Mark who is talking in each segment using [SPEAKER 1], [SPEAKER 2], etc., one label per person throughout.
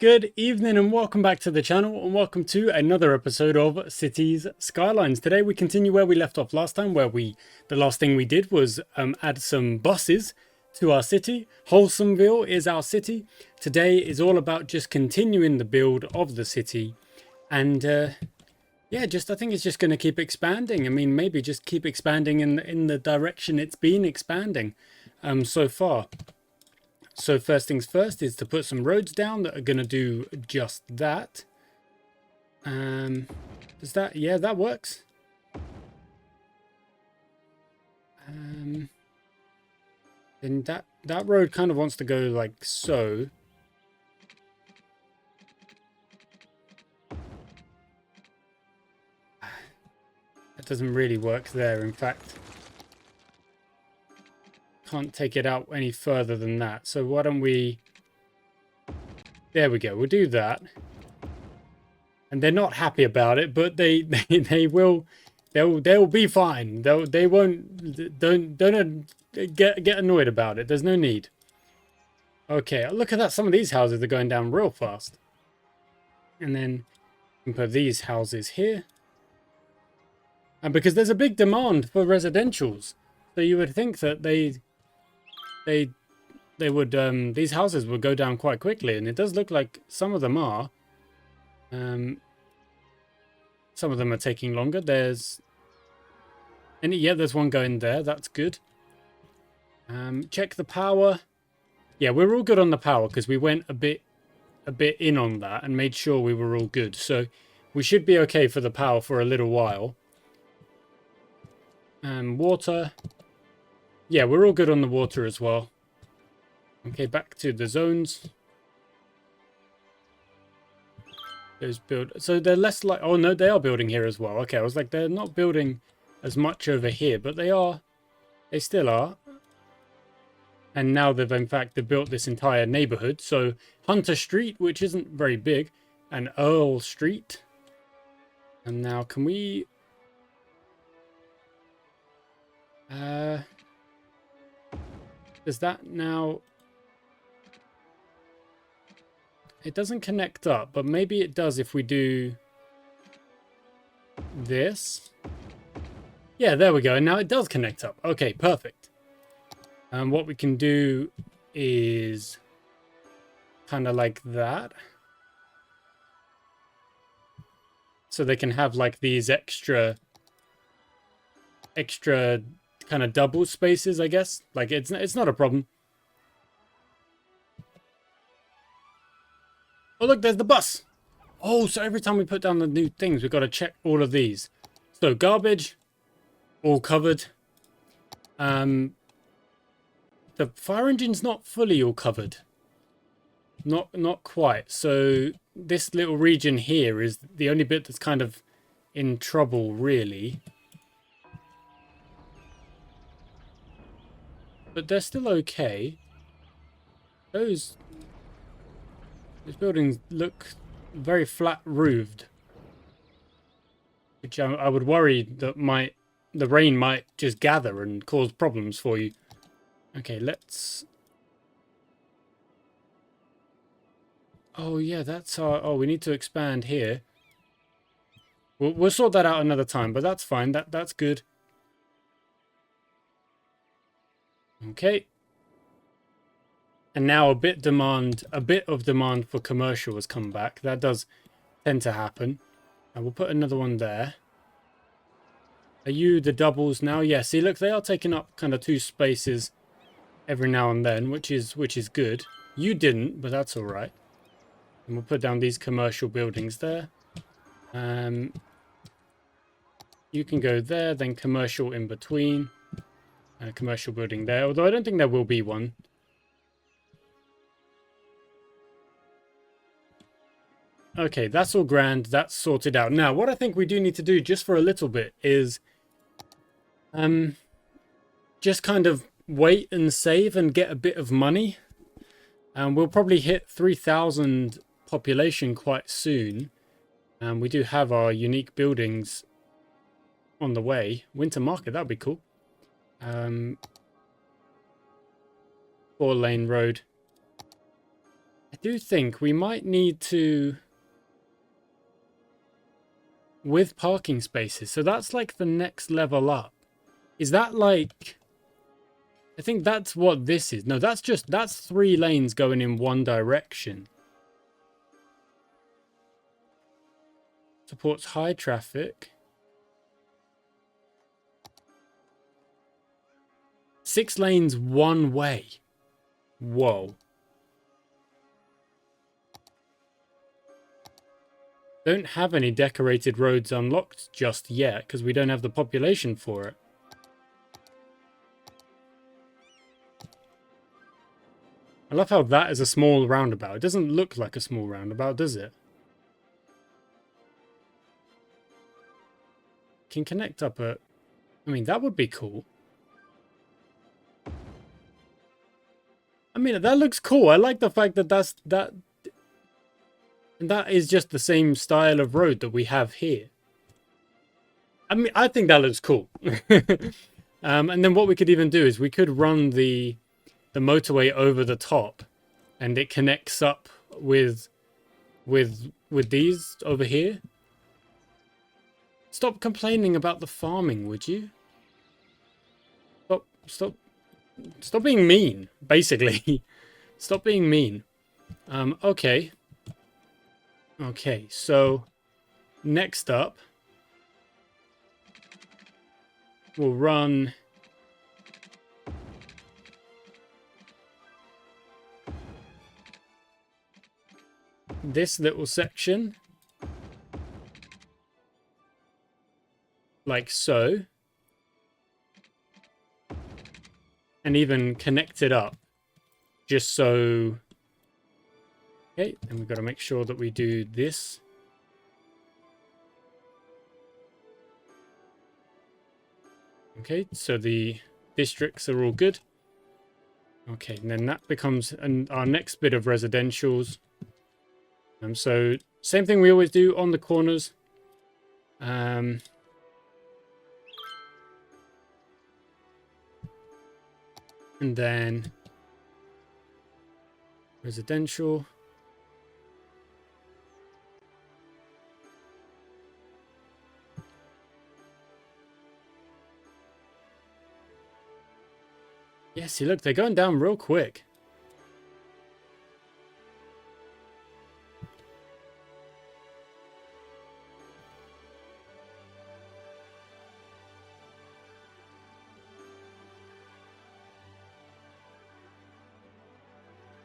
[SPEAKER 1] Good evening and welcome back to the channel and welcome to another episode of Cities Skylines. Today we continue where we left off last time, where the last thing we did was add some buses to our city. Wholesomeville is our city. Today is all about just continuing the build of the city and yeah, I think it's just going to keep expanding. I mean, maybe just keep expanding in the direction it's been expanding so far. So first things first is to put some roads down that are going to do just that. Does that, yeah, that works. Then that road kind of wants to go like so. That doesn't really work there, in fact. Can't take it out any further than that, so why don't we, there we go, we'll do that. And they're not happy about it, but they'll be fine. They won't, don't get annoyed about it. There's no need. Okay, look at that, some of these houses are going down real fast. And then we can put these houses here, and because there's a big demand for residentials, so you would think that they would, these houses would go down quite quickly, and it does look like some of them are. Some of them are taking longer. There's one going there. That's good. Check the power. Yeah, we're all good on the power because we went a bit in on that and made sure we were all good. So we should be okay for the power for a little while. Water. Yeah, we're all good on the water as well. Okay, back to the zones. Those build. So they're less like. Oh no, they are building here as well. Okay, I was like, they're not building as much over here, but they are. They still are. And now they've built this entire neighborhood. So Hunter Street, which isn't very big, and Earl Street. And now can we? Does that now... It doesn't connect up, but maybe it does if we do this. Yeah, there we go. And now it does connect up. Okay, perfect. And what we can do is kind of like that. So they can have like these extra kind of double spaces, I guess. Like it's not a problem. Oh look, there's the bus. Oh, so every time we put down the new things, we've got to check all of these. So garbage, all covered. The fire engine's not fully all covered. Not quite. So this little region here is the only bit that's kind of in trouble, really. But they're still okay. Those buildings look very flat roofed, which I would worry that the rain might just gather and cause problems for you. Okay, let's. Oh yeah, that's our. Oh, we need to expand here. We'll sort that out another time, but that's fine. That's good. Okay. And now a bit of demand for commercial has come back. That does tend to happen. And we'll put another one there. Are you the doubles now? Yeah, see, look, they are taking up kind of 2 spaces every now and then, which is good. You didn't, but that's all right. And we'll put down these commercial buildings there. You can go there, then commercial in between. Commercial building there, although I don't think there will be one. Okay, that's all grand. That's sorted out. Now, what I think we do need to do just for a little bit is just kind of wait and save and get a bit of money. And we'll probably hit 3,000 population quite soon. And we do have our unique buildings on the way. Winter market, that'd be cool. 4-lane road. I do think we might need to, with parking spaces. So that's like the next level up. Is that like, I think that's what this is. No, that's 3 lanes going in one direction. Supports high traffic. 6 lanes one way. Whoa. Don't have any decorated roads unlocked just yet because we don't have the population for it. I love how that is a small roundabout. It doesn't look like a small roundabout, does it? Can connect up a... I mean, that would be cool. I mean, that looks cool. I like the fact that that is just the same style of road that we have here. I mean, I think that looks cool. And then what we could even do is we could run the motorway over the top, and it connects up with these over here. Stop complaining about the farming, would you? Stop being mean, basically. Stop being mean. Okay. Okay, so next up, we'll run this little section like so, and even connect it up just so. Okay, and we've got to make sure that we do this. Okay, so the districts are all good. Okay, and then that becomes our next bit of residentials. So same thing we always do on the corners. And then residential. Yeah, see, look, they're going down real quick.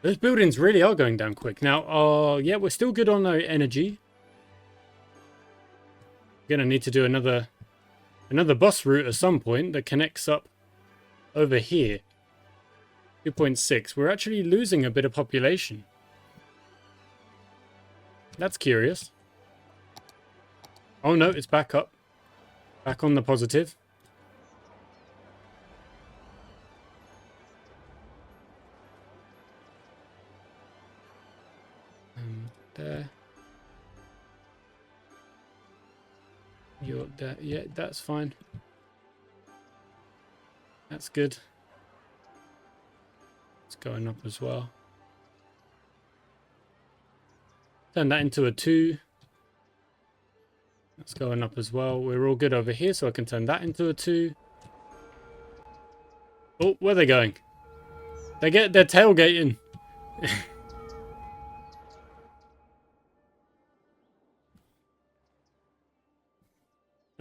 [SPEAKER 1] Those buildings really are going down quick. Now, yeah, we're still good on our energy. We're going to need to do another bus route at some point that connects up over here. 2.6. We're actually losing a bit of population. That's curious. Oh no, it's back up. Back on the positive. There. You're there. Yeah, that's fine. That's good. It's going up as well. Turn that into a 2. That's going up as well. We're all good over here, so I can turn that into a 2. Oh, where are they going? They're tailgating.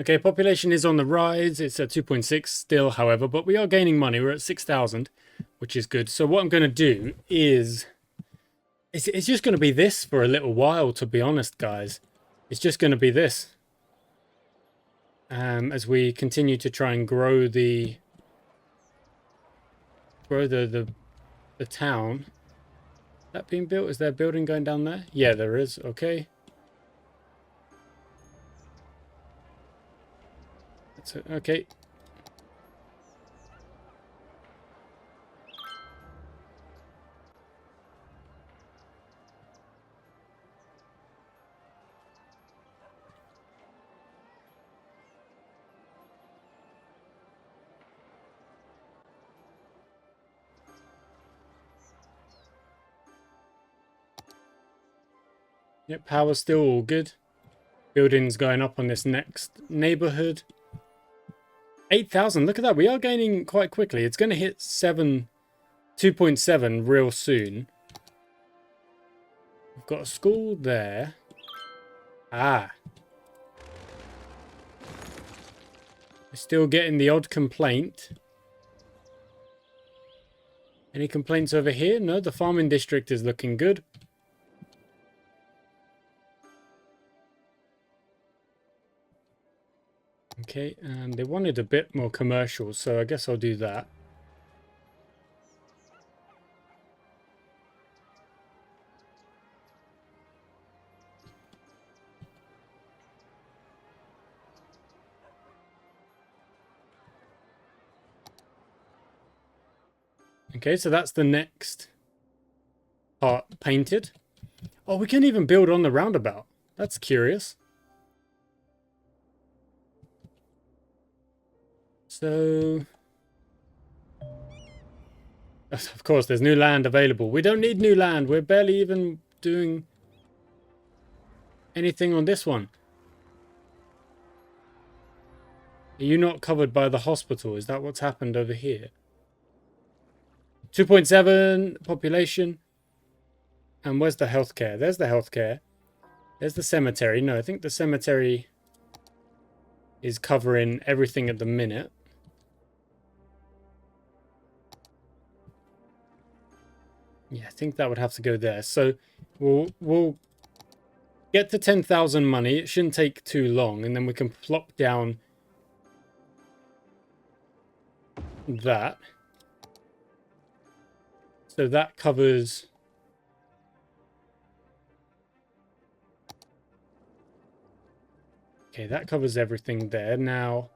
[SPEAKER 1] Okay, population is on the rise. It's at 2.6 still, however, but we are gaining money. We're at 6,000, which is good. So what I'm going to do is... It's just going to be this for a little while, to be honest, guys. It's just going to be this. As we continue to try and grow the town. Is that being built? Is there a building going down there? Yeah, there is. Okay. That's it. Okay. Yep, power's still all good. Buildings going up on this next neighborhood. 8,000, look at that. We are gaining quite quickly. It's going to hit 2.7 real soon. We've got a school there. Ah. We're still getting the odd complaint. Any complaints over here? No, the farming district is looking good. Okay, and they wanted a bit more commercial, so I guess I'll do that. Okay, so that's the next part painted. Oh, we can even build on the roundabout. That's curious. So, of course, there's new land available. We don't need new land. We're barely even doing anything on this one. Are you not covered by the hospital? Is that what's happened over here? 2.7 population. And where's the healthcare? There's the healthcare. There's the cemetery. No, I think the cemetery is covering everything at the minute. Yeah, I think that would have to go there. So we'll get to 10,000 money. It shouldn't take too long, and then we can plop down that. So that covers okay, that covers everything there. Now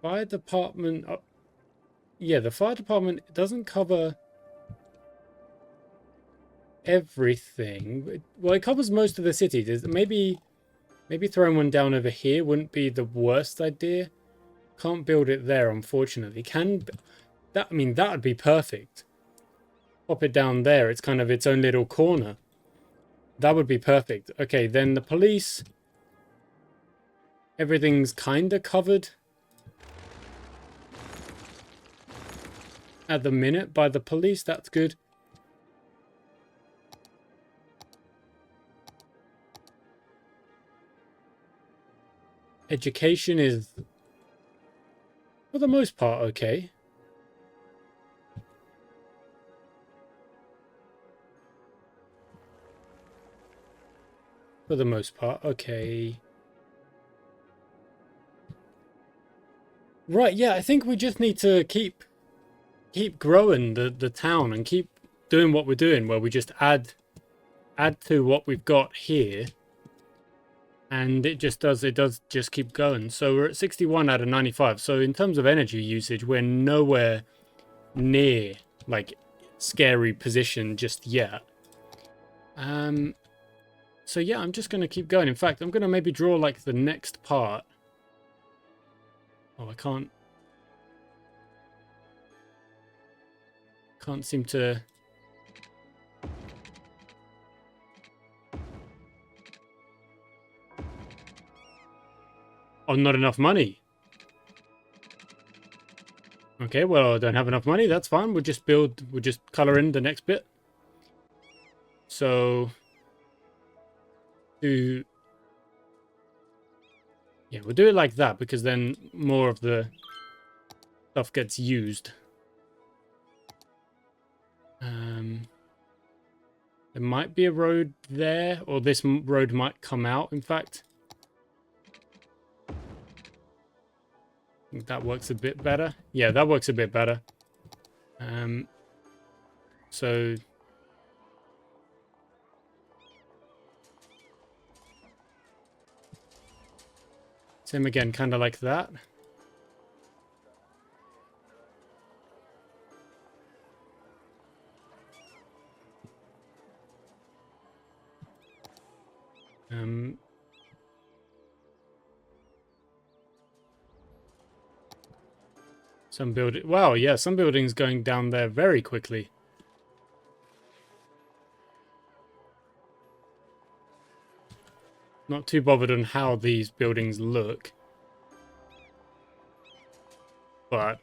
[SPEAKER 1] fire department yeah, the fire department doesn't cover everything. Well, it covers most of the city. Maybe throwing one down over here wouldn't be the worst idea. Can't build it there, unfortunately. I mean, that would be perfect. Pop it down there. It's kind of its own little corner. That would be perfect. Okay, then the police. Everything's kind of covered at the minute by the police. That's good. Education is, for the most part, okay. For the most part, okay. Right, yeah, I think we just need to keep growing the town and keep doing what we're doing, where we just add to what we've got here. And it does just keep going. So we're at 61 out of 95. So in terms of energy usage, we're nowhere near like scary position just yet. So yeah, I'm just going to keep going. In fact, I'm going to maybe draw like the next part. Oh, I can't seem to. Oh, not enough money. Okay, well, I don't have enough money. That's fine. We'll just color in the next bit. So, we'll do it like that, because then more of the stuff gets used. There might be a road there, or this road might come out, in fact. I think that works a bit better. Yeah, that works a bit better. So same again, kind of like that. Some building. Wow, yeah, some buildings going down there very quickly. Not too bothered on how these buildings look. But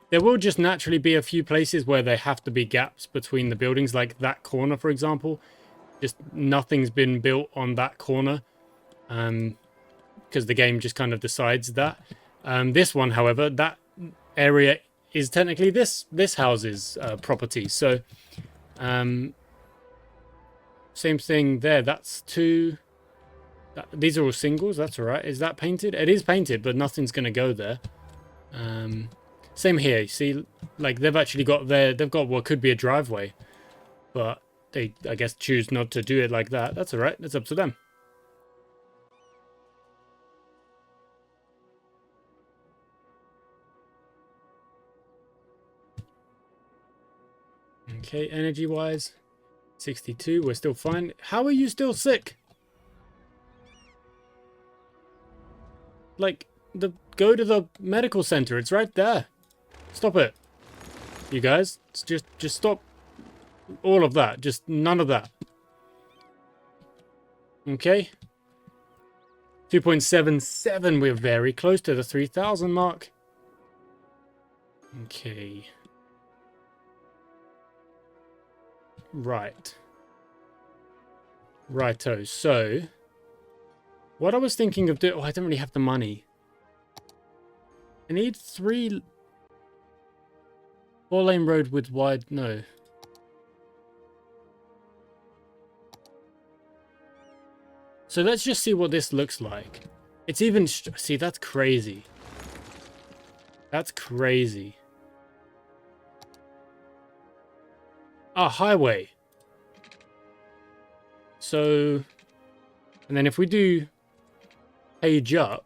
[SPEAKER 1] there will just naturally be a few places where there have to be gaps between the buildings, like that corner, for example. Just nothing's been built on that corner, because the game just kind of decides that. This one, however, that area is technically this house's property. So, same thing there. That's two. These are all singles. That's all right. Is that painted? It is painted, but nothing's going to go there. Same here. You see, like they've actually got they've got what could be a driveway, but they, I guess, choose not to do it like that. That's all right. It's up to them. Okay, energy-wise, 62. We're still fine. How are you still sick? Like, go to the medical center. It's right there. Stop it. You guys, just stop all of that. Just none of that. Okay. 2.77. We're very close to the 3,000 mark. Okay. Right. Righto. So, what I was thinking of doing... Oh, I don't really have the money. I need 3... 4-lane road with wide... No. So let's just see what this looks like. It's even... See, that's crazy. That's crazy. Ah, highway. So... And then if we do... Page up...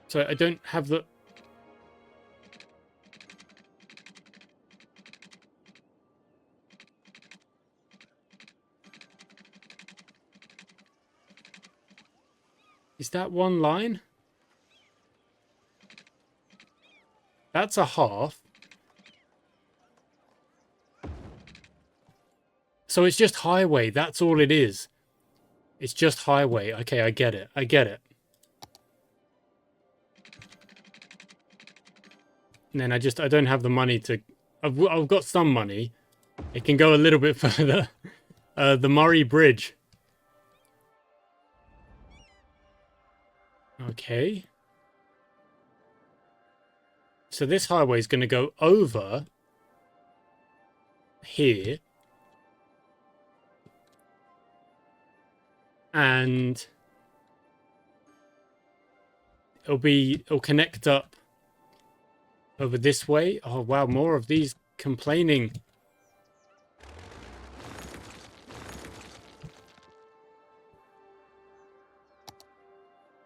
[SPEAKER 1] So I don't have the... Is that one line? That's a half. So it's just highway. That's all it is. It's just highway. Okay, I get it. I get it. And then I don't have the money to... I've got some money. It can go a little bit further. The Murray Bridge. Okay. So this highway is going to go over here. And it'll connect up over this way. Oh, wow, more of these complaining.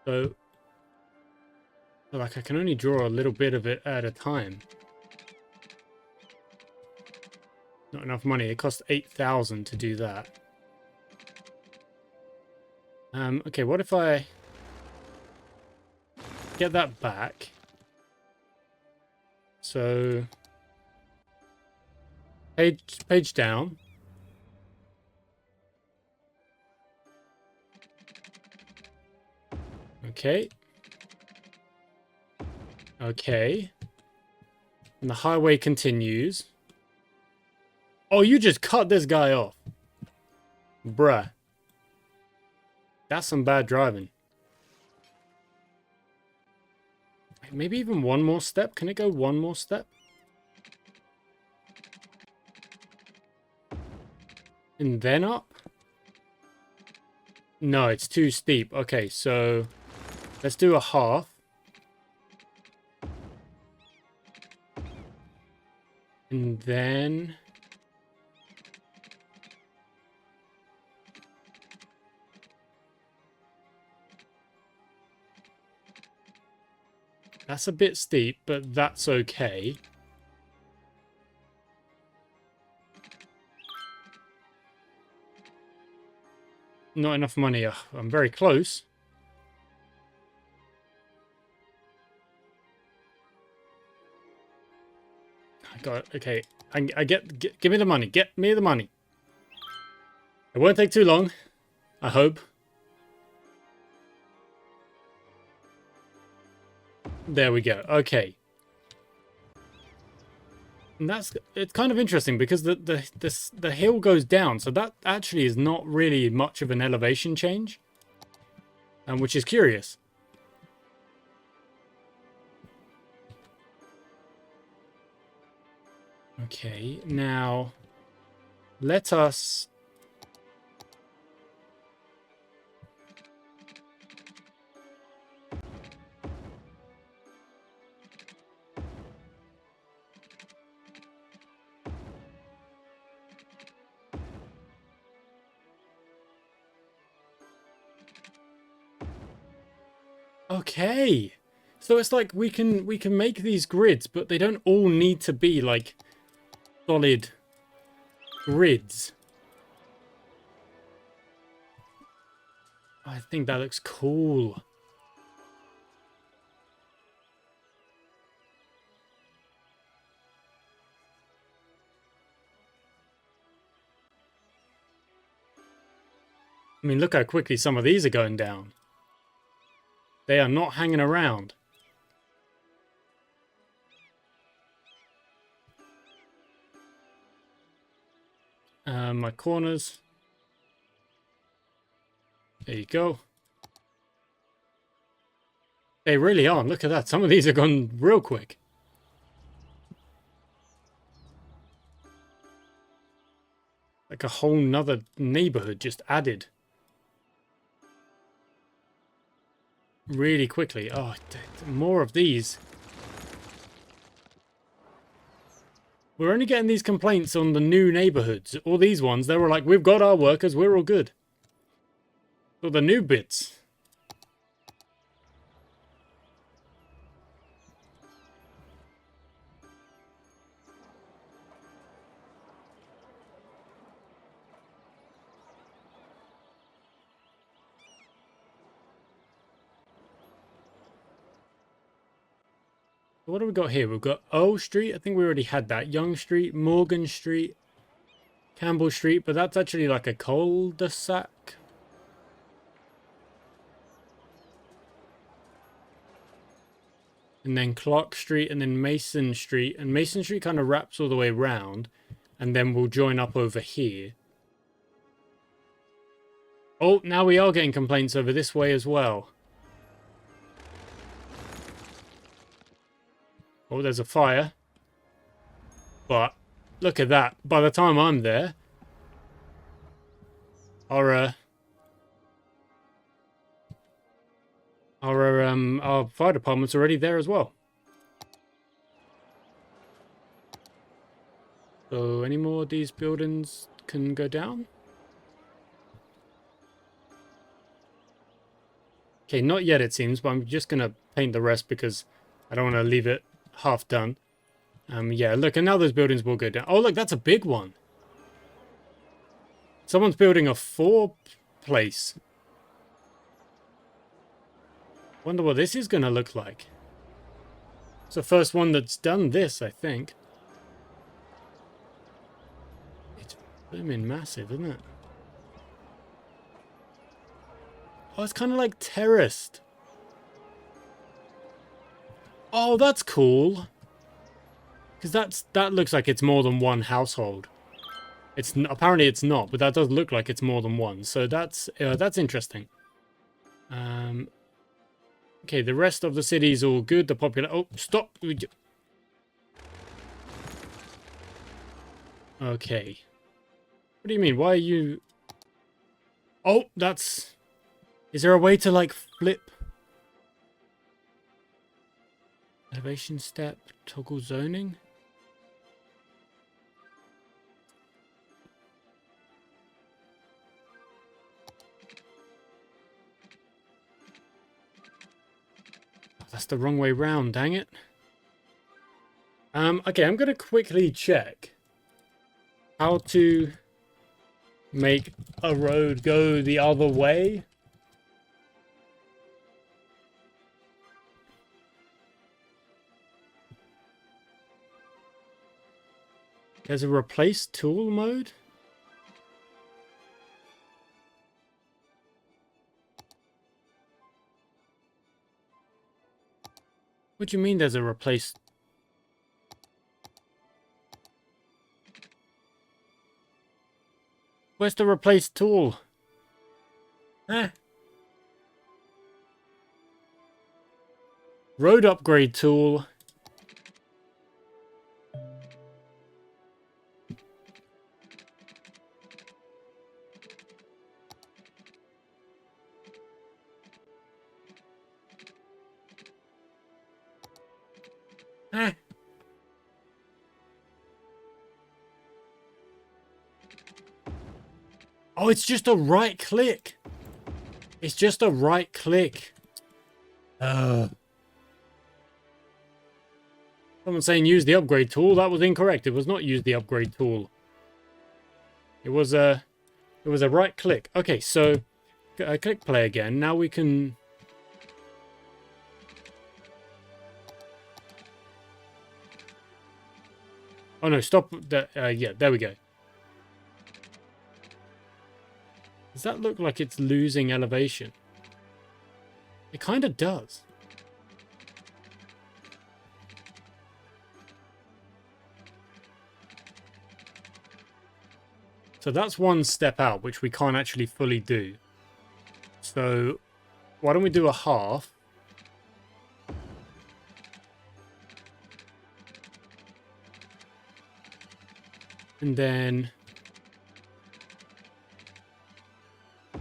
[SPEAKER 1] So, like, I can only draw a little bit of it at a time. Not enough money. It costs 8,000 to do that. Okay, what if I get that back? So, page down. Okay. Okay. And the highway continues. Oh, you just cut this guy off. Bruh. That's some bad driving. Maybe even one more step. Can it go one more step? And then up? No, it's too steep. Okay, so let's do a half. And then... That's a bit steep, but that's okay. Not enough money. Ugh, I'm very close. I got it. Okay. Give me the money. Get me the money. It won't take too long, I hope. There we go. Okay. And it's kind of interesting because the hill goes down, so that actually is not really much of an elevation change, which is curious. Okay, now let us okay. So it's like we can make these grids, but they don't all need to be like solid grids. I think that looks cool. I mean, look how quickly some of these are going down. They are not hanging around. My corners. There you go. They really are. Look at that. Some of these are gone real quick. Like a whole nother neighborhood just added. Really quickly. Oh, more of these. We're only getting these complaints on the new neighborhoods. All these ones, they were like, we've got our workers, we're all good. But the new bits. What do we got here? We've got O Street. I think we already had that. Young Street, Morgan Street, Campbell Street. But that's actually like a cul-de-sac. And then Clark Street and then Mason Street. And Mason Street kind of wraps all the way around. And then we'll join up over here. Oh, now we are getting complaints over this way as well. Oh, there's a fire. But look at that. By the time I'm there, our fire department's already there as well. So any more of these buildings can go down? Okay, not yet it seems, but I'm just gonna paint the rest because I don't want to leave it half done. Yeah, look, and now those buildings will go down. Oh, look, that's a big one. Someone's building a 4-place. Wonder what this is going to look like. It's the first one that's done this, I think. It's blooming massive, isn't it? Oh, it's kind of like terraced. Oh, that's cool. Because that looks like it's more than one household. Apparently it's not, but that does look like it's more than one. So that's interesting. Okay, the rest of the city is all good. The popular. Oh, stop. Okay. What do you mean? Why are you? Oh, that's. Is there a way to like flip? Elevation step, toggle zoning. That's the wrong way round, dang it. Okay, I'm gonna quickly check how to make a road go the other way. There's a replace tool mode. What do you mean there's a replace? Where's the replace tool? Eh. Road upgrade tool. Eh. Oh, it's just a right click. It's just a right click. Someone saying use the upgrade tool. That was incorrect. It was not use the upgrade tool. It was a right click. Okay, so click play again. Now we can. Oh no, stop. Yeah, there we go. Does that look like it's losing elevation? It kind of does. So that's one step out, which we can't actually fully do. So why don't we do a half? And then I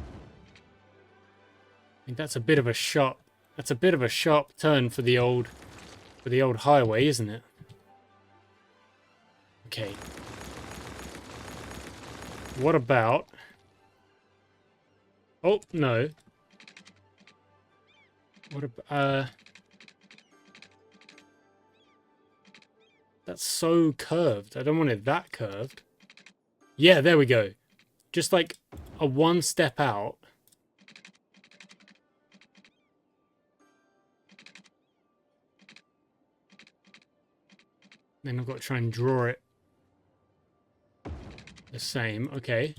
[SPEAKER 1] think that's a bit of a sharp turn for the old highway, isn't it? Okay. What about... Oh, no. What about... That's so curved. I don't want it that curved. Yeah, there we go. Just like a one step out. Then I've got to try and draw it the same. Okay.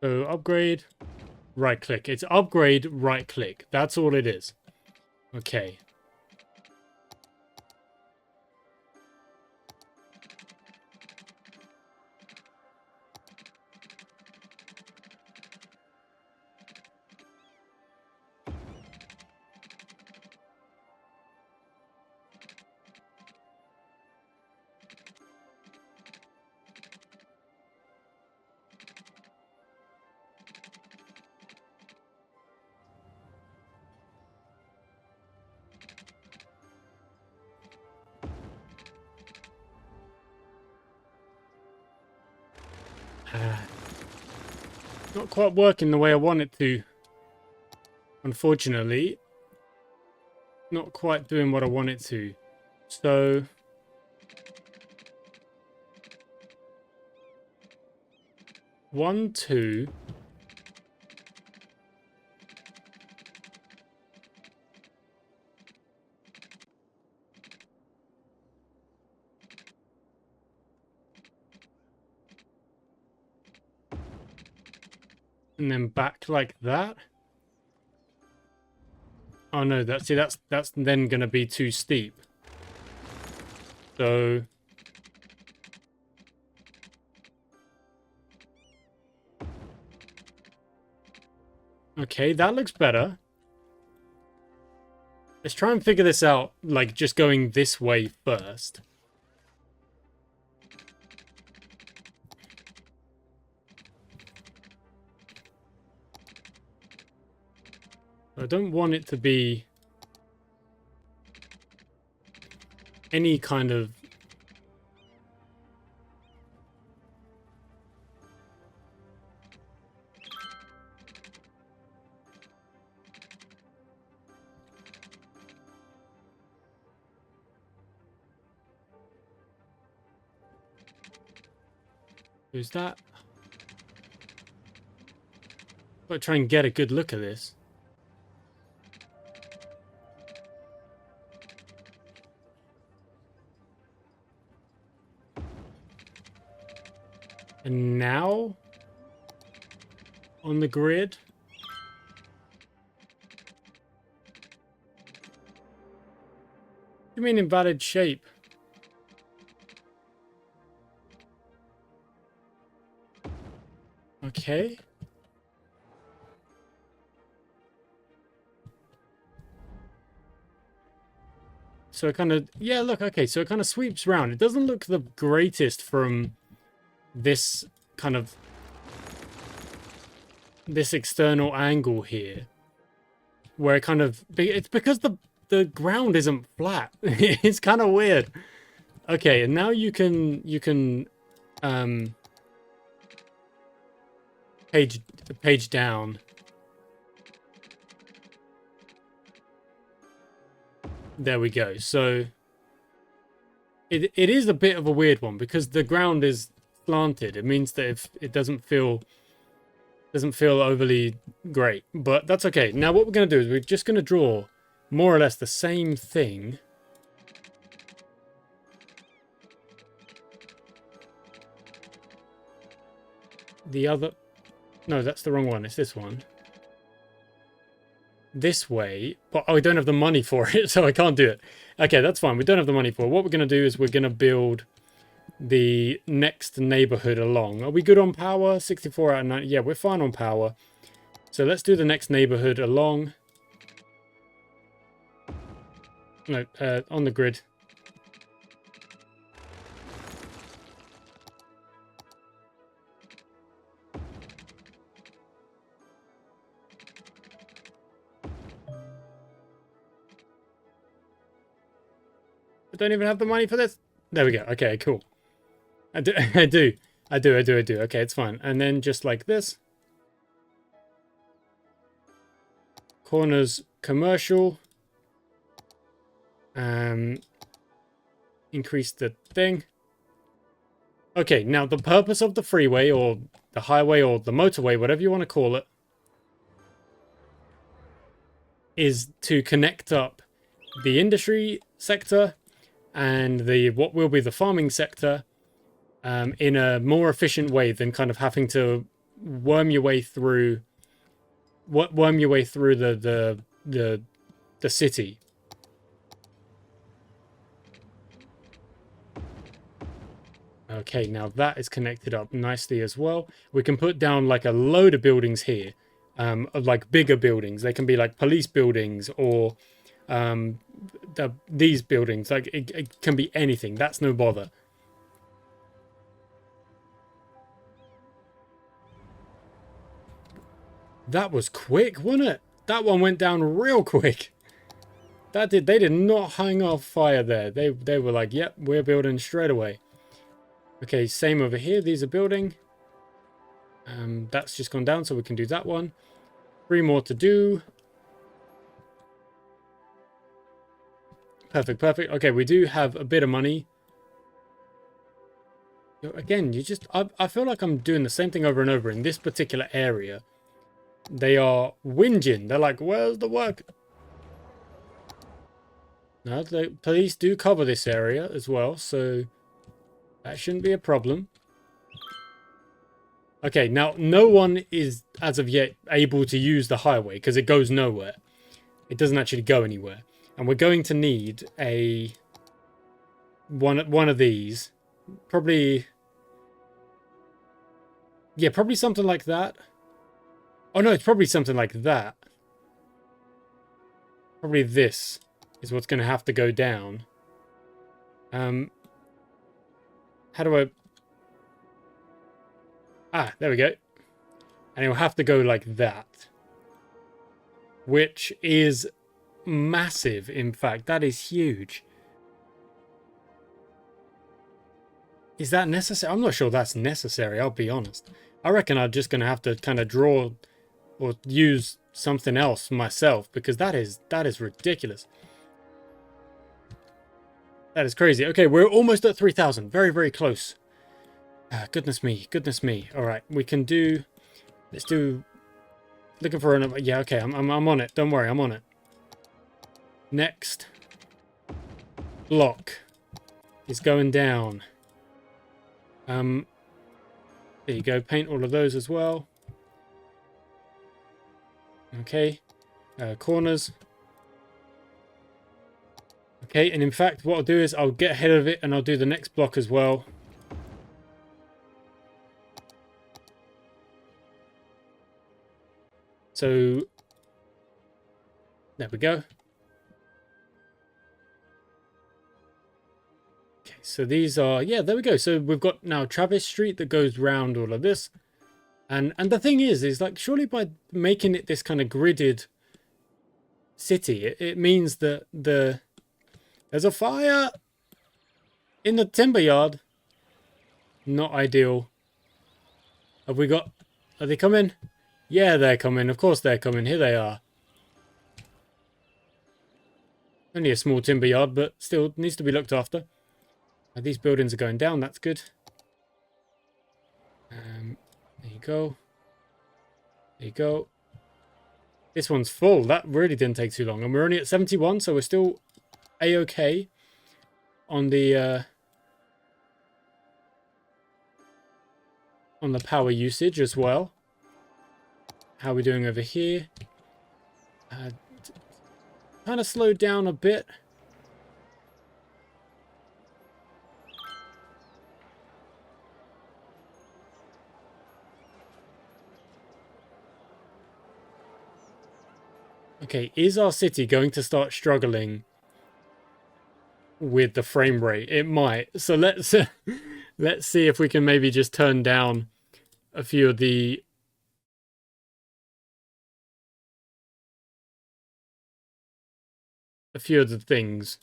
[SPEAKER 1] So upgrade, right click. It's upgrade, right click. That's all it is. Okay. Not quite working the way I want it to. Unfortunately. Not quite doing what I want it to. So... 1, 2... And then back like that. Oh no, that's then gonna be too steep. So okay, that looks better. Let's try and figure this out, like just going this way first. I don't want it to be any kind of... Who's that? Gotta try and get a good look at this. And now on the grid. What do you mean invalid shape? Okay. So it kind of, yeah, look, okay, so it kind of sweeps around. It doesn't look the greatest from this kind of, this external angle here. Where it kind of, it's because the ground isn't flat. It's kind of weird. Okay, and now you can, page down. There we go. So it is a bit of a weird one because the ground is slanted. It means that if it doesn't feel overly great, but that's okay. Now what we're going to do is we're just going to draw more or less the same thing. The other, no, that's the wrong one. It's this one. This way, but we don't have the money for it, so I can't do it. Okay, that's fine. We don't have the money for it. What we're going to do is we're going to build the next neighborhood along. Are we good on power? 64 out of 90. Yeah, we're fine on power. So let's do the next neighborhood along. No, on the grid. I don't even have the money for this. There we go. Okay, cool. I do. I do. Okay, it's fine. And then just like this. Corners commercial. Increase the thing. Okay, now the purpose of the freeway or the highway or the motorway, whatever you want to call it, is to connect up the industry sector and the what will be the farming sector in a more efficient way than kind of having to worm your way through the city. Okay, now that is connected up nicely as well. We can put down like a load of buildings here, like bigger buildings. They can be like police buildings or these buildings. Like it can be anything. That's no bother. That was quick, wasn't it? That one went down real quick. They did not hang off fire there. They were like, yep, we're building straight away. Okay, same over here. These are building. That's just gone down, so we can do that one. 3 more to do. Perfect. Okay, we do have a bit of money. Again, I feel like I'm doing the same thing over and over in this particular area. They are whinging. They're like, where's the work? No, the police do cover this area as well, so that shouldn't be a problem. Okay, now no one is, as of yet, able to use the highway because it goes nowhere. It doesn't actually go anywhere. And we're going to need one of these. Probably... yeah, probably something like that. Oh no, it's probably something like that. Probably this is what's going to have to go down. How do I... ah, there we go. And it'll have to go like that. Which is massive, in fact. That is huge. Is that necessary? I'm not sure that's necessary, I'll be honest. I reckon I'm just going to have to kind of draw or use something else myself because that is ridiculous. That is crazy. Okay, we're almost at 3,000. Very, very close. Goodness me. All right, we can do... let's do... looking for another... yeah, okay, I'm on it. Don't worry, I'm on it. Next block is going down. There you go. Paint all of those as well. Okay. Corners. Okay, and in fact, what I'll do is I'll get ahead of it and I'll do the next block as well. So, there we go. Okay, so these are, yeah, there we go. So we've got now Travis Street that goes round all of this. And the thing is like, surely by making it this kind of gridded city, it means that there's a fire in the timber yard. Not ideal. Have we got, are they coming? Yeah, they're coming. Of course they're coming. Here they are. Only a small timber yard, but still needs to be looked after. These buildings are going down. That's good. There you go. There you go. This one's full. That really didn't take too long. And we're only at 71, so we're still A-okay on the power usage as well. How are we doing over here? Kind of slowed down a bit. Okay, is our city going to start struggling with the frame rate? It might. So let's let's see if we can maybe just turn down a few of the things.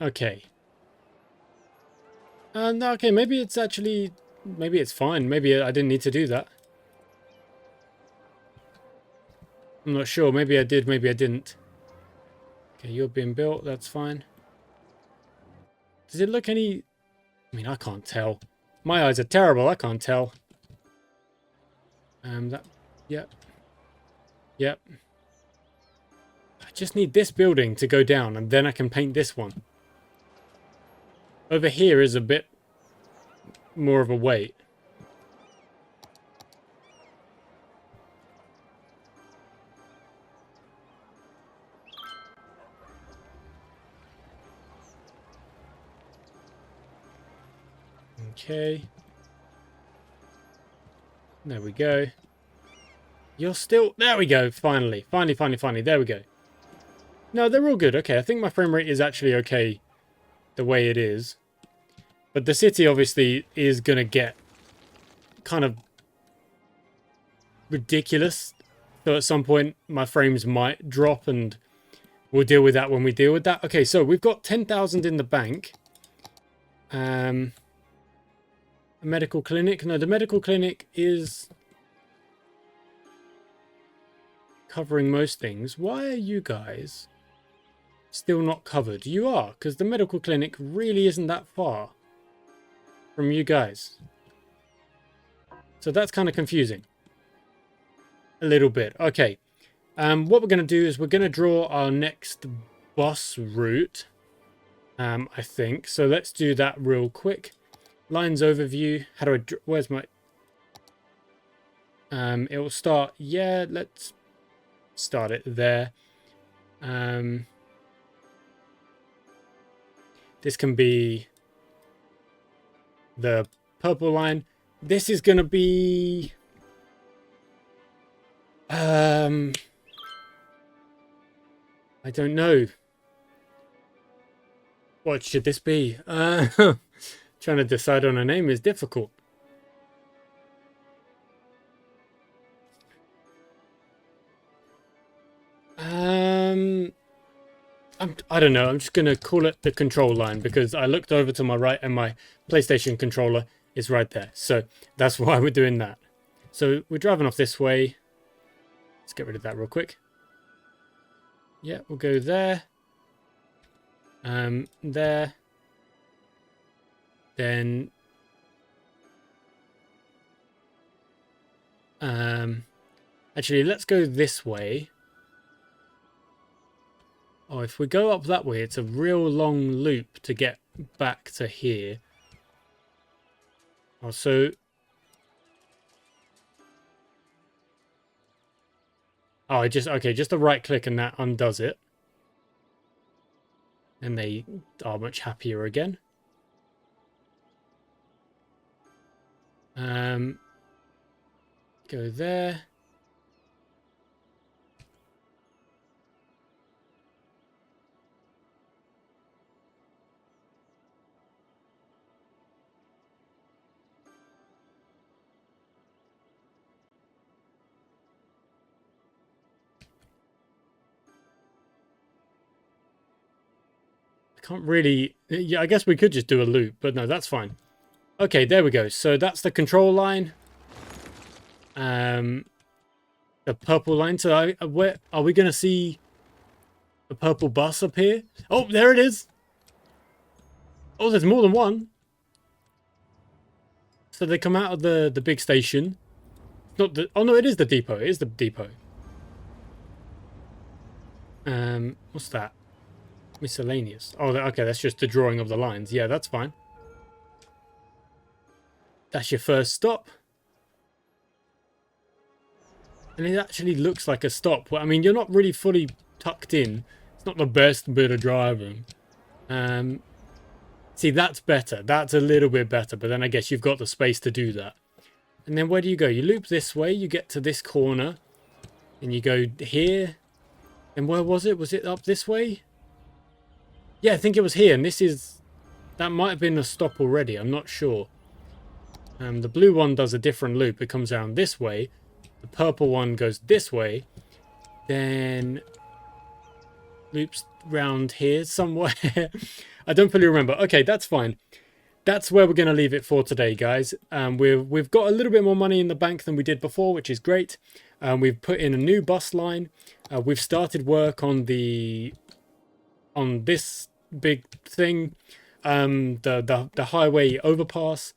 [SPEAKER 1] Okay. No, okay, maybe it's actually, maybe it's fine. Maybe I didn't need to do that. I'm not sure. Maybe I did, maybe I didn't. Okay, you're being built. That's fine. Does it look any... I mean, I can't tell. My eyes are terrible. I can't tell. That... Yep. Yep. I just need this building to go down, and then I can paint this one. Over here is a bit more of a wait. Okay. There we go. You're still... There we go. Finally. Finally. There we go. No, they're all good. Okay, I think my frame rate is actually okay the way it is. But the city obviously is going to get kind of ridiculous. So at some point my frames might drop, and we'll deal with that when we deal with that. Okay, so we've got 10,000 in the bank. A medical clinic. No, the medical clinic is covering most things. Why are you guys still not covered? You are, because the medical clinic really isn't that far from you guys. So that's kind of confusing. A little bit. Okay. What we're going to do is we're going to draw our next bus route. I think. So let's do that real quick. Lines overview. How do I... Where's my... It will start... Yeah, let's start it there. This can be the purple line. This is going to be... I don't know. What should this be? Trying to decide on a name is difficult. I don't know. I'm just going to call it the control line because I looked over to my right and my PlayStation controller is right there. So that's why we're doing that. So we're driving off this way. Let's get rid of that real quick. Yeah, we'll go there. There. Then actually let's go this way. Oh, if we go up that way, it's a real long loop to get back to here. Oh, so... Oh, okay, just a right click and that undoes it. And they are much happier again. Go there. Can't really... Yeah, I guess we could just do a loop, but no, that's fine. Okay, there we go. So that's the control line. The purple line. So where are we going to see a purple bus up here? Oh, there it is. Oh, there's more than one. So they come out of the big station. Not the... Oh, no, it is the depot. It is the depot. What's that? Miscellaneous. Oh, okay, that's just the drawing of the lines. Yeah, that's fine. That's your first stop. And it actually looks like a stop. I mean, you're not really fully tucked in. It's not the best bit of driving. See, that's better. That's a little bit better. But then I guess you've got the space to do that. And then where do you go? You loop this way. You get to this corner. And you go here. And where was it? Was it up this way? Yeah, I think it was here, and this is... That might have been a stop already, I'm not sure. The blue one does a different loop. It comes around this way. The purple one goes this way. Then... loops round here somewhere. I don't fully remember. Okay, that's fine. That's where we're going to leave it for today, guys. We've got a little bit more money in the bank than we did before, which is great. We've put in a new bus line. We've started work on this big thing, the highway overpass,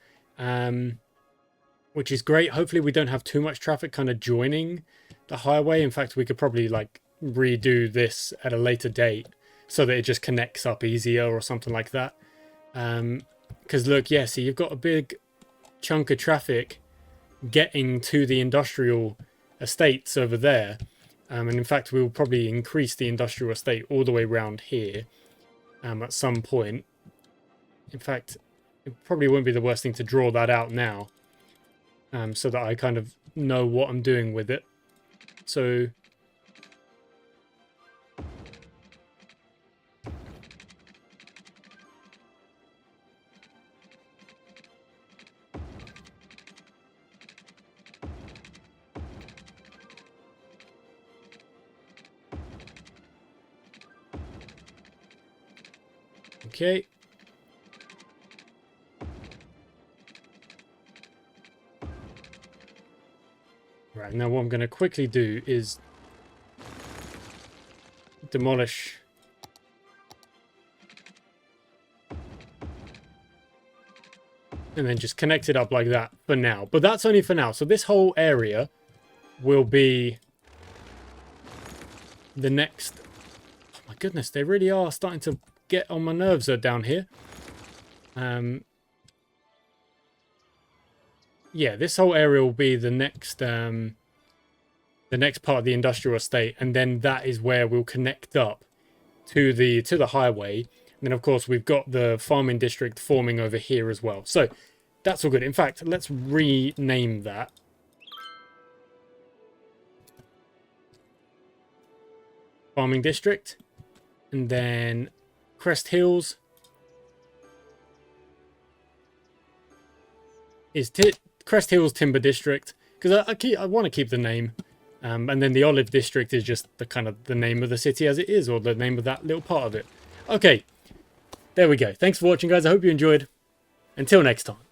[SPEAKER 1] which is great. Hopefully we don't have too much traffic kind of joining the highway. In fact, we could probably like redo this at a later date so that it just connects up easier or something like that. Because look, yeah, see, you've got a big chunk of traffic getting to the industrial estates over there. And in fact, we'll probably increase the industrial estate all the way around here at some point. In fact, it probably wouldn't be the worst thing to draw that out now, so that I kind of know what I'm doing with it. So... Okay. Right, now what I'm going to quickly do is demolish and then just connect it up like that for now. But that's only for now. So this whole area will be the next... Oh my goodness, they really are starting to get on my nerves down here. Yeah, this whole area will be the next part of the industrial estate, and then that is where we'll connect up to the highway. And then of course we've got the farming district forming over here as well. So that's all good. In fact, let's rename that. Farming district, and then Crest Hills is Crest Hills Timber District, because I want to keep the name, and then the Olive District is just the kind of the name of the city as it is, or the name of that little part of it. Okay, there we go. Thanks for watching, guys. I hope you enjoyed. Until next time.